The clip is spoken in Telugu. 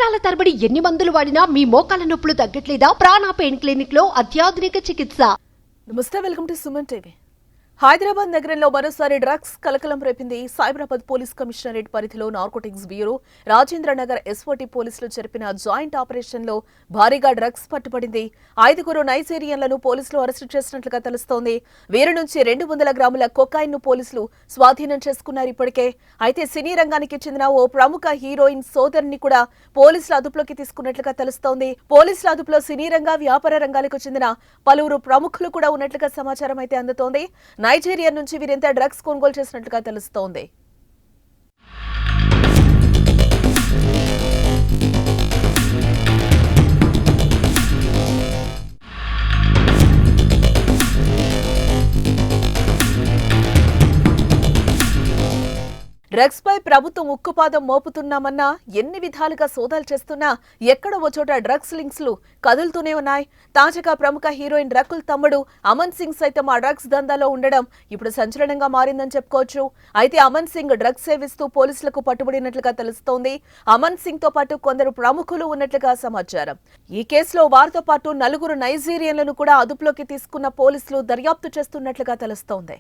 సంవత్సరాల తరబడి ఎన్ని మందులు వాడినా మీ మోకాల నొప్పులు తగ్గట్లేదా? ప్రాణ పెయిన్ క్లినిక్ లో అత్యాధునిక చికిత్స. నమస్తే, welcome to Suman TV. Hyderabad నగరంలో మరోసారి డ్రగ్స్ కలకలం రేపింది. సైబరాబాద్ పోలీస్ కమిషనరేట్ పరిధిలో narcotics bureau, Rajendra Nagar SOT పోలీసులు జరిపిన జాయింట్ ఆపరేషన్ లో భారీగా డ్రగ్స్ పట్టుబడింది. 5 నైజీరియన్లను పోలీసులు అరెస్టు చేసినట్లుగా తెలుస్తోంది. వీరి నుంచి 200 గ్రాముల కొకైన్ ను పోలీసులు స్వాధీనం చేసుకున్నారు ఇప్పటికే. అయితే సినీ రంగానికి చెందిన ఓ ప్రముఖ హీరోయిన్ సోదరుని కూడా పోలీసులు అదుపులోకి తీసుకున్నట్లుగా తెలుస్తోంది. పోలీసుల అదుపులో సినీ రంగ, వ్యాపార రంగాలకు చెందిన పలువురు ప్రముఖులు కూడా ఉన్నట్లుగా సమాచారం అయితే అందుతోంది. నైజీరియా నుంచి వీరింతా డ్రగ్స్ కొనుగోలు చేసినట్లుగా తెలుస్తోంది. డ్రగ్స్ పై ప్రభుత్వం ఉక్కుపాదం మోపుతున్నామన్నా, ఎన్ని విధాలుగా సోదాలు చేస్తున్నా ఎక్కడో ఓ చోట డ్రగ్స్ లింక్స్ లు కదులుతూనే ఉన్నాయి. తాజాగా ప్రముఖ హీరోయిన్ రకుల్ తమ్ముడు అమన్ సింగ్ సైతం ఆ డ్రగ్స్ దందాలో ఉండడం ఇప్పుడు సంచలనంగా మారిందని చెప్పుకోవచ్చు. అయితే అమన్ సింగ్ డ్రగ్స్ సేవిస్తూ పోలీసులకు పట్టుబడినట్లుగా తెలుస్తోంది. అమన్ సింగ్ తో పాటు కొందరు ప్రముఖులు ఉన్నట్లుగా సమాచారం. ఈ కేసులో వారితో పాటు 4 నైజీరియన్లను కూడా అదుపులోకి తీసుకున్న పోలీసులు దర్యాప్తు చేస్తున్నట్లుగా తెలుస్తోంది.